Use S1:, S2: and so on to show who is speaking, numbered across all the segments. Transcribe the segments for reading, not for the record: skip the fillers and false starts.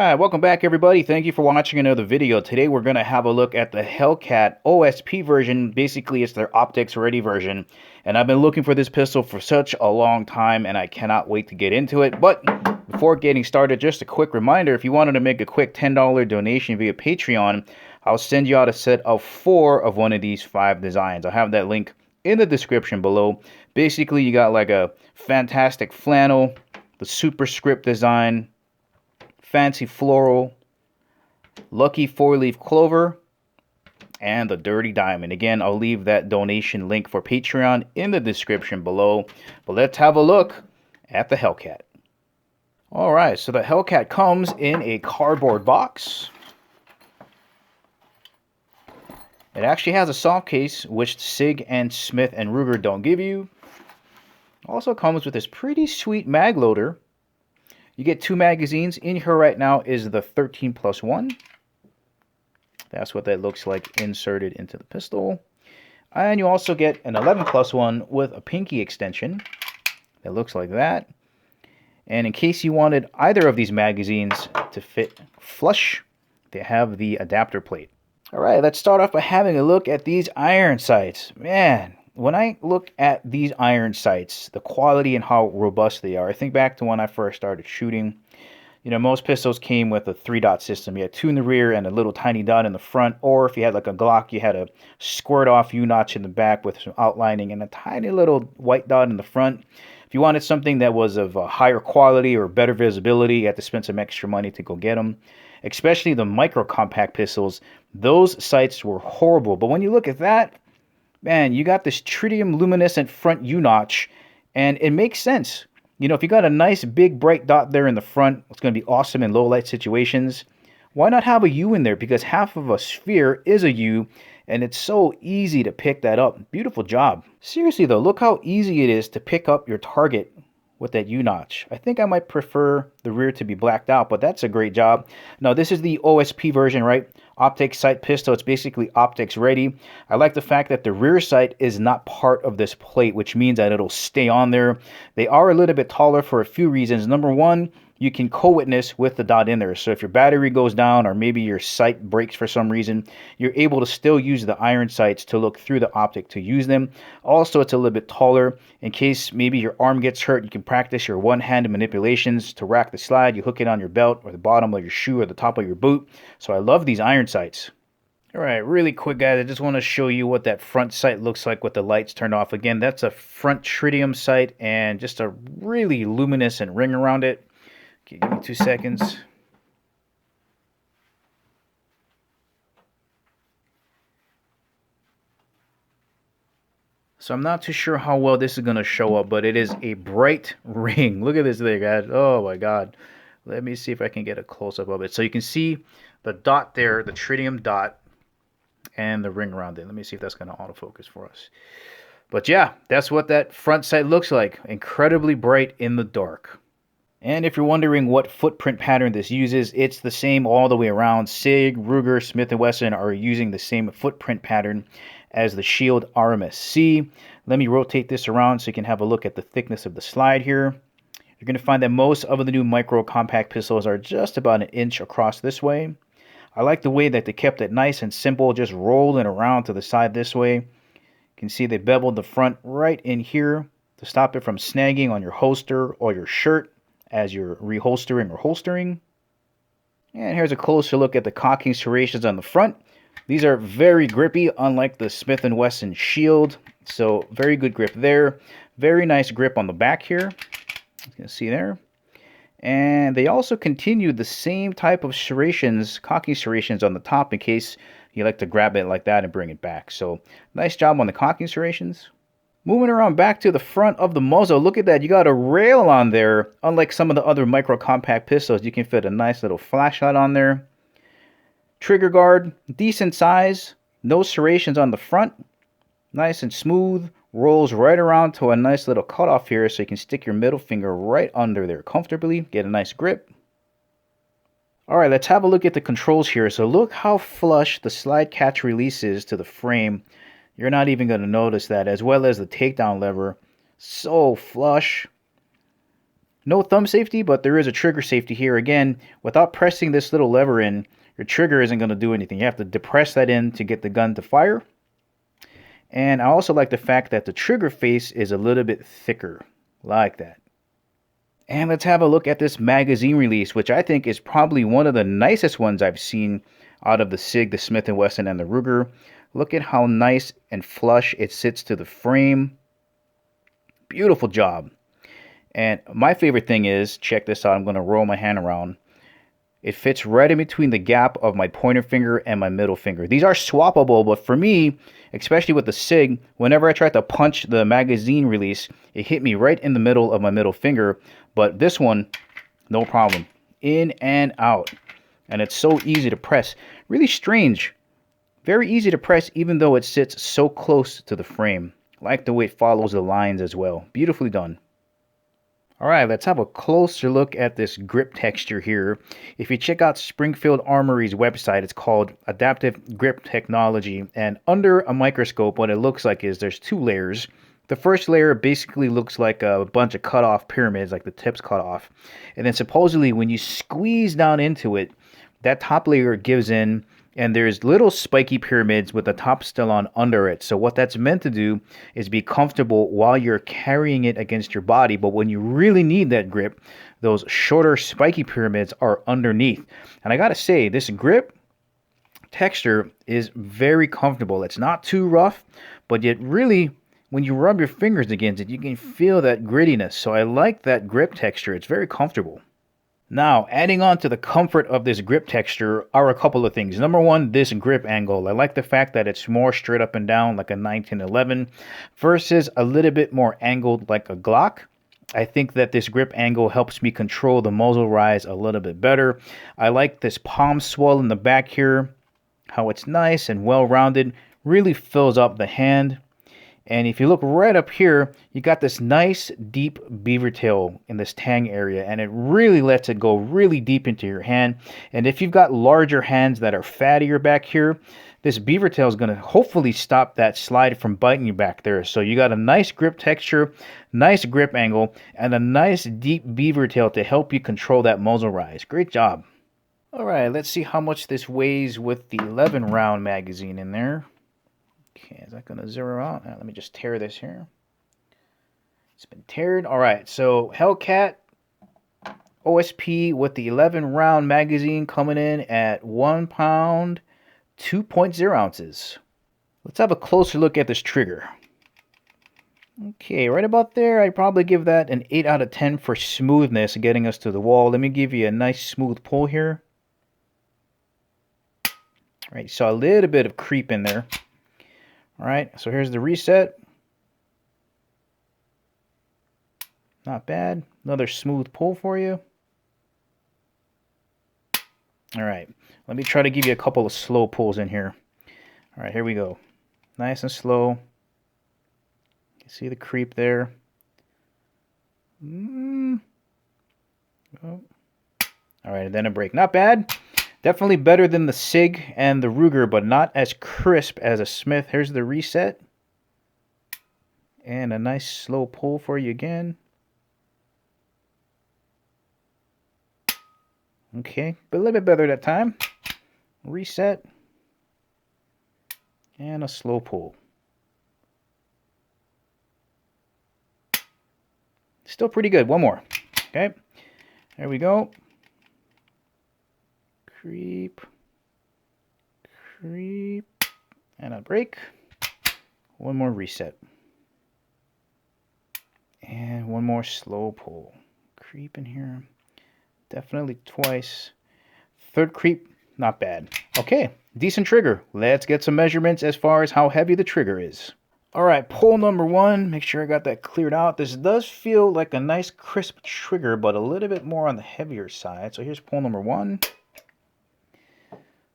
S1: Alright, welcome back everybody. Thank you for watching another video. Today we're going to have a look at the Hellcat Osp version. Basically, it's their optics ready version. And I've been looking for this pistol for such a long time and I cannot wait to get into it. But before getting started, just a quick reminder, if you wanted to make a quick $10 donation via Patreon, I'll send you out a set of 4 of one of these 5 designs. I'll have that link in the description below. Basically, you got like a fantastic flannel, the superscript design, fancy floral, lucky 4-leaf clover, and the dirty diamond. Again, I'll leave that donation link for Patreon in the description below. But let's have a look at the Hellcat. Alright, so the Hellcat comes in a cardboard box. It actually has a soft case, which SIG and Smith & Ruger don't give you. Also comes with this pretty sweet mag loader. You get 2 magazines. In here right now is the 13+1. That's what that looks like inserted into the pistol. And you also get an 11+1 with a pinky extension. That looks like that. And in case you wanted either of these magazines to fit flush, they have the adapter plate. Alright, let's start off by having a look at these iron sights. Man, when I look at these iron sights, the quality and how robust they are, I think back to when I first started shooting. You know, most pistols came with a 3-dot system. You had 2 in the rear and a little tiny dot in the front. Or if you had like a Glock, you had a squirt-off U-notch in the back with some outlining and a tiny little white dot in the front. If you wanted something that was of a higher quality or better visibility, you had to spend some extra money to go get them. Especially the micro-compact pistols, those sights were horrible. But when you look at that, man, you got this tritium luminescent front U-notch, and it makes sense. You know, if you got a nice big bright dot there in the front, it's going to be awesome in low light situations. Why not have a U in there? Because half of a sphere is a U, and it's so easy to pick that up. Beautiful job. Seriously though, look how easy it is to pick up your target with that U-notch. I think I might prefer the rear to be blacked out, but that's a great job. Now, this is the OSP version, right? Optics sight pistol. It's basically optics ready. I like the fact that the rear sight is not part of this plate, which means that it'll stay on there. They are a little bit taller for a few reasons. Number one, you can co-witness with the dot in there. So if your battery goes down or maybe your sight breaks for some reason, you're able to still use the iron sights to look through the optic to use them. Also, it's a little bit taller. In case maybe your arm gets hurt, you can practice your one-handed manipulations to rack the slide. You hook it on your belt or the bottom of your shoe or the top of your boot. So I love these iron sights. Alright, really quick guys, I just want to show you what that front sight looks like with the lights turned off. Again, that's a front tritium sight and just a really luminescent ring around it. Okay, give me 2 seconds. So I'm not too sure how well this is going to show up, but it is a bright ring. Look at this thing, guys. Oh my god. Let me see if I can get a close-up of it. So you can see the dot there, the tritium dot, and the ring around it. Let me see if that's going to autofocus for us. But yeah, that's what that front sight looks like. Incredibly bright in the dark. And if you're wondering what footprint pattern this uses, it's the same all the way around. SIG, Ruger, Smith & Wesson are using the same footprint pattern as the Shield RMSC. Let me rotate this around so you can have a look at the thickness of the slide here. You're going to find that most of the new micro compact pistols are just about 1 inch across this way. I like the way that they kept it nice and simple, just rolling around to the side this way. You can see they beveled the front right in here to stop it from snagging on your holster or your shirt as you're reholstering or holstering. And here's a closer look at the cocking serrations on the front. These are very grippy, unlike the Smith & Wesson Shield. So very good grip there. Very nice grip on the back here. You can see there. And they also continued the same type of serrations, cocking serrations on the top in case you like to grab it like that and bring it back. So nice job on the cocking serrations. Moving around back to the front of the muzzle, look at that. You got a rail on there. Unlike some of the other micro compact pistols, you can fit a nice little flashlight on there. Trigger guard, decent size. No serrations on the front. Nice and smooth. Rolls right around to a nice little cutoff here so you can stick your middle finger right under there comfortably. Get a nice grip. Alright, let's have a look at the controls here. So look how flush the slide catch release is to the frame. You're not even going to notice that, as well as the takedown lever. So flush. No thumb safety, but there is a trigger safety here. Again, without pressing this little lever in, your trigger isn't going to do anything. You have to depress that in to get the gun to fire. And I also like the fact that the trigger face is a little bit thicker, like that. And let's have a look at this magazine release, which I think is probably one of the nicest ones I've seen out of the SIG, the Smith & Wesson, and the Ruger. Look at how nice and flush it sits to the frame. Beautiful job. And my favorite thing is, check this out, I'm going to roll my hand around. It fits right in between the gap of my pointer finger and my middle finger. These are swappable, but for me, especially with the SIG, whenever I tried to punch the magazine release, it hit me right in the middle of my middle finger. But this one, no problem. In and out. And it's so easy to press. Really strange. Very easy to press even though it sits so close to the frame. I like the way it follows the lines as well. Beautifully done. Alright, let's have a closer look at this grip texture here. If you check out Springfield Armory's website, it's called Adaptive Grip Technology. And under a microscope, what it looks like is there's two layers. The first layer basically looks like a bunch of cut off pyramids, like the tips cut off. And then supposedly when you squeeze down into it, that top layer gives in, and there's little spiky pyramids with the top still on under it. So what that's meant to do is be comfortable while you're carrying it against your body. But when you really need that grip, those shorter spiky pyramids are underneath. And I gotta say, this grip texture is very comfortable. It's not too rough, but yet really, when you rub your fingers against it, you can feel that grittiness. So I like that grip texture. It's very comfortable. Now, adding on to the comfort of this grip texture are a couple of things. Number one, this grip angle. I like the fact that it's more straight up and down like a 1911 versus a little bit more angled like a Glock. I think that this grip angle helps me control the muzzle rise a little bit better. I like this palm swell in the back here, how it's nice and well-rounded, really fills up the hand. And if you look right up here, you got this nice deep beaver tail in this tang area, and it really lets it go really deep into your hand. And if you've got larger hands that are fattier back here, this beaver tail is going to hopefully stop that slide from biting you back there. So you got a nice grip texture, nice grip angle, and a nice deep beaver tail to help you control that muzzle rise. Great job. All right, let's see how much this weighs with the 11 round magazine in there. Okay, is that going to zero out? Let me just tear this here. It's been teared. All right, so Hellcat OSP with the 11 round magazine coming in at 1 pound, 2.0 ounces. Let's have a closer look at this trigger. Okay, right about there, I'd probably give that an 8 out of 10 for smoothness, getting us to the wall. Let me give you a nice smooth pull here. All right, so a little bit of creep in there. All right, so here's the reset. Not bad. Another smooth pull for you. All right, let me try to give you a couple of slow pulls in here. All right, here we go. Nice and slow. You can see the creep there. Oh. All right, and then a break. Not bad. Definitely better than the SIG and the Ruger, but not as crisp as a Smith. Here's the reset. And a nice slow pull for you again. Okay, but a little bit better that time. Reset. And a slow pull. Still pretty good. One more. Okay, there we go. Creep, creep, and a break. One more reset. And one more slow pull. Creep in here. Definitely twice. Third creep, not bad. Okay, decent trigger. Let's get some measurements as far as how heavy the trigger is. All right, pull number one. Make sure I got that cleared out. This does feel like a nice crisp trigger, but a little bit more on the heavier side. So here's pull number one.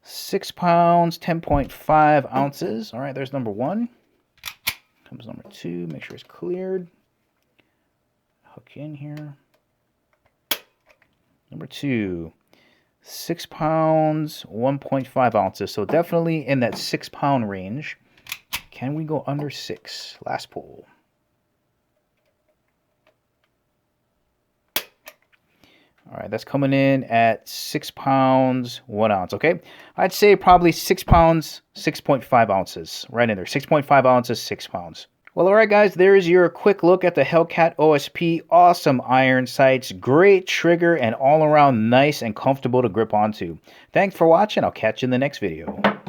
S1: 6 pounds, 10.5 ounces. All right, there's number one. Comes number two. Make sure it's cleared. Hook in here. Number two. 6 pounds, 1.5 ounces. So definitely in that 6 pound range. Can we go under 6? Last pull. All right, that's coming in at 6 pounds, 1 ounce, okay? I'd say probably 6 pounds, 6.5 ounces. Right in there, 6.5 ounces, 6 pounds. Well, all right, guys, there's your quick look at the Hellcat OSP. Awesome iron sights, great trigger, and all around nice and comfortable to grip onto. Thanks for watching. I'll catch you in the next video.